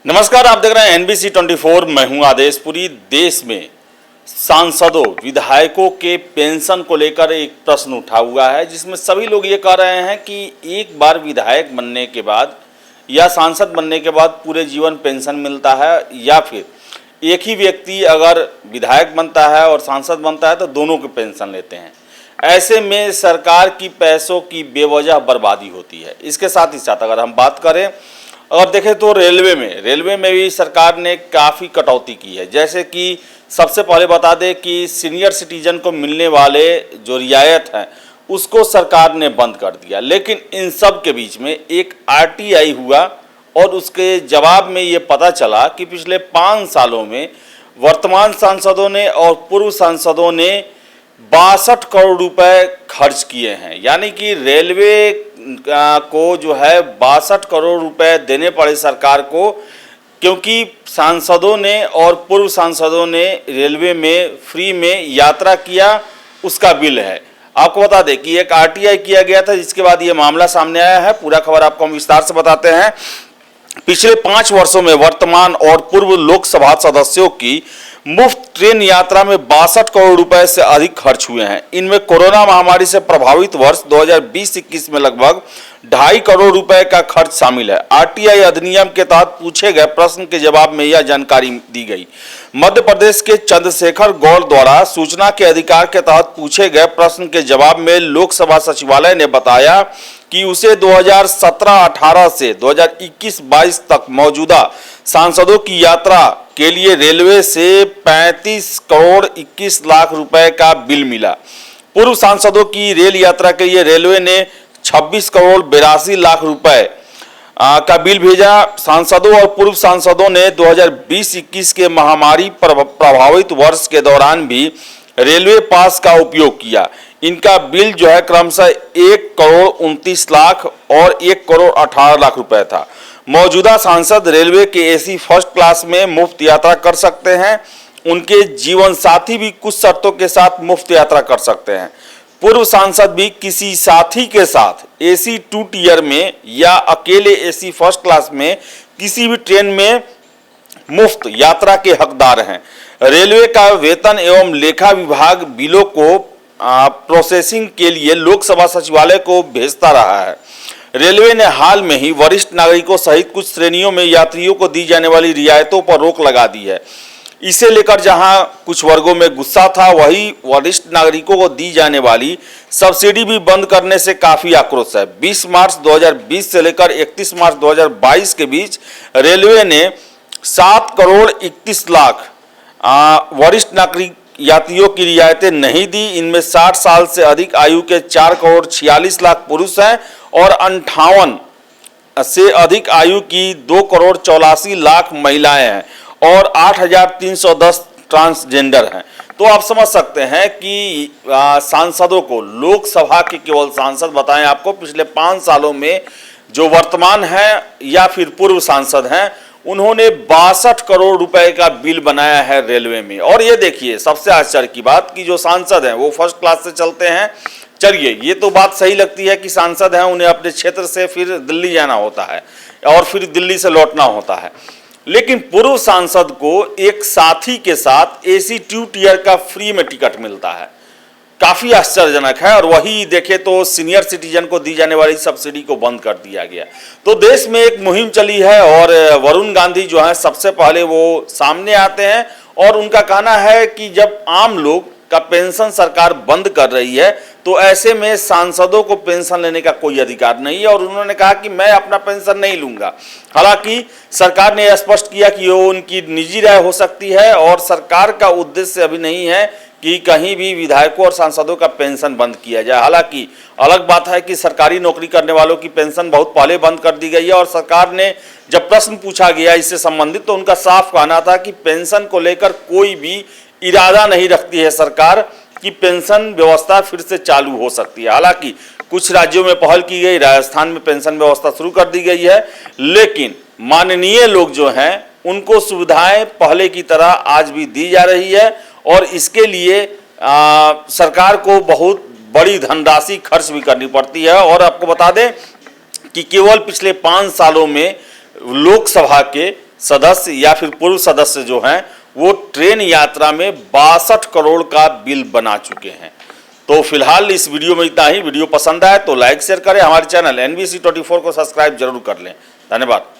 नमस्कार, आप देख रहे हैं NBC 24। मैं हूं आदेश। पूरी देश में सांसदों विधायकों के पेंशन को लेकर एक प्रश्न उठा हुआ है, जिसमें सभी लोग ये कह रहे हैं कि एक बार विधायक बनने के बाद या सांसद बनने के बाद पूरे जीवन पेंशन मिलता है, या फिर एक ही व्यक्ति अगर विधायक बनता है और सांसद बनता है तो दोनों के पेंशन लेते हैं। ऐसे में सरकार की पैसों की बेवजह बर्बादी होती है। इसके साथ ही साथ अगर हम बात करें और देखें तो रेलवे में भी सरकार ने काफ़ी कटौती की है। जैसे कि सबसे पहले बता दें कि सीनियर सिटीजन को मिलने वाले जो रियायत हैं उसको सरकार ने बंद कर दिया, लेकिन इन सब के बीच में एक RTI हुआ और उसके जवाब में ये पता चला कि पिछले 5 सालों में वर्तमान सांसदों ने और पूर्व सांसदों ने 62 करोड़ रुपए खर्च किए हैं। यानी कि रेलवे को जो है 62 करोड़ रुपए देने पड़े सरकार को, क्योंकि सांसदों ने और पूर्व सांसदों ने रेलवे में फ्री में यात्रा किया, उसका बिल है। आपको बता दें कि एक RTI किया गया था, जिसके बाद ये मामला सामने आया है। पूरा खबर आपको हम विस्तार से बताते हैं। पिछले 5 वर्षों में वर्तमान और पूर्व लोकसभा सदस्यों की मुफ्त ट्रेन यात्रा में 62 करोड़ रुपए से अधिक खर्च हुए हैं। इनमें कोरोना महामारी से प्रभावित वर्ष 2020-21 में लगभग 2.5 करोड़ रुपए का खर्च शामिल है। RTI अधिनियम के तहत पूछे गए प्रश्न के जवाब में यह जानकारी दी गई। मध्य प्रदेश के चंद्रशेखर गौड़ द्वारा सूचना के अधिकार के तहत पूछे गए प्रश्न के जवाब में लोकसभा सचिवालय ने बताया कि उसे 2017-18 से 2021-22 तक मौजूदा सांसदों की यात्रा के लिए रेलवे से 35 करोड़ 21 लाख रुपए का बिल मिला। पूर्व सांसदों की रेल यात्रा के लिए रेलवे ने 26 करोड़ 82 लाख रुपए का बिल भेजा। सांसदों और पूर्व सांसदों ने 2020-21 के महामारी प्रभावित वर्ष के दौरान भी रेलवे पास का उपयोग किया। इनका बिल जो है क्रमशः 1 करोड़ 29 लाख और 1 करोड़ 18 लाख रुपए था। मौजूदा सांसद रेलवे के AC फर्स्ट क्लास में मुफ्त यात्रा कर सकते हैं। उनके जीवन साथी भी कुछ शर्तों के साथ मुफ्त यात्रा कर सकते हैं। पूर्व सांसद भी किसी साथी के साथ AC 2 टियर में या अकेले AC फर्स्ट क्लास में किसी भी ट्रेन में मुफ्त यात्रा के हकदार हैं। रेलवे का वेतन एवं लेखा विभाग बिलों को प्रोसेसिंग के लिए लोकसभा सचिवालय को भेजता रहा है। रेलवे ने हाल में ही वरिष्ठ नागरिकों सहित कुछ श्रेणियों में यात्रियों को दी जाने वाली रियायतों पर रोक लगा दी है। इसे लेकर जहां कुछ वर्गों में गुस्सा था, वहीं वरिष्ठ नागरिकों को दी जाने वाली सब्सिडी भी बंद करने से काफी आक्रोश है। 20 मार्च 2020 से लेकर 31 मार्च 2022 के बीच रेलवे ने 7 करोड़ 31 लाख वरिष्ठ नागरिक यात्रियों की रियायतें नहीं दी। इनमें 60 साल से अधिक आयु के 4 करोड़ 46 लाख पुरुष हैं और 58 से अधिक आयु की 2 करोड़ 84 लाख महिलाएं हैं और 8,310 ट्रांसजेंडर हैं। तो आप समझ सकते हैं कि सांसदों को, लोकसभा के केवल सांसद बताएं आपको, पिछले 5 सालों में जो वर्तमान हैं या फिर पूर्व सांसद हैं, उन्होंने 62 करोड़ रुपए का बिल बनाया है रेलवे में। और ये देखिए सबसे आश्चर्य की बात कि जो सांसद हैं वो फर्स्ट क्लास से चलते हैं। चलिए, ये तो बात सही लगती है कि सांसद हैं, उन्हें अपने क्षेत्र से फिर दिल्ली जाना होता है और फिर दिल्ली से लौटना होता है, लेकिन पूर्व सांसद को एक साथी के साथ AC 2 टियर का फ्री में टिकट मिलता है। काफी आश्चर्यजनक है। और वही देखे तो सीनियर सिटीजन को दी जाने वाली सब्सिडी को बंद कर दिया गया। तो देश में एक मुहिम चली है और वरुण गांधी जो है सबसे पहले वो सामने आते हैं और उनका कहना है कि जब आम लोग का पेंशन सरकार बंद कर रही है तो ऐसे में सांसदों को पेंशन लेने का कोई अधिकार नहीं है। और उन्होंने कहा कि मैं अपना पेंशन नहीं लूंगा। हालांकि सरकार ने स्पष्ट किया कि वो उनकी निजी राय हो सकती है और सरकार का उद्देश्य अभी नहीं है कि कहीं भी विधायकों और सांसदों का पेंशन बंद किया जाए। हालांकि अलग बात है कि सरकारी नौकरी करने वालों की पेंशन बहुत पहले बंद कर दी गई है और सरकार ने जब प्रश्न पूछा गया इससे संबंधित तो उनका साफ कहना था कि पेंशन को लेकर कोई भी इरादा नहीं रखती है सरकार कि पेंशन व्यवस्था फिर से चालू हो सकती है। हालांकि कुछ राज्यों में पहल की गई, राजस्थान में पेंशन व्यवस्था शुरू कर दी गई है, लेकिन माननीय लोग जो हैं उनको सुविधाएं पहले की तरह आज भी दी जा रही है और इसके लिए सरकार को बहुत बड़ी धनराशि खर्च भी करनी पड़ती है। और आपको बता दें कि केवल पिछले 5 सालों में लोकसभा के सदस्य या फिर पूर्व सदस्य जो हैं वो ट्रेन यात्रा में 62 करोड़ का बिल बना चुके हैं। तो फिलहाल इस वीडियो में इतना ही। वीडियो पसंद आए तो लाइक शेयर करें, हमारे चैनल NBC 24 को सब्सक्राइब जरूर कर लें। धन्यवाद।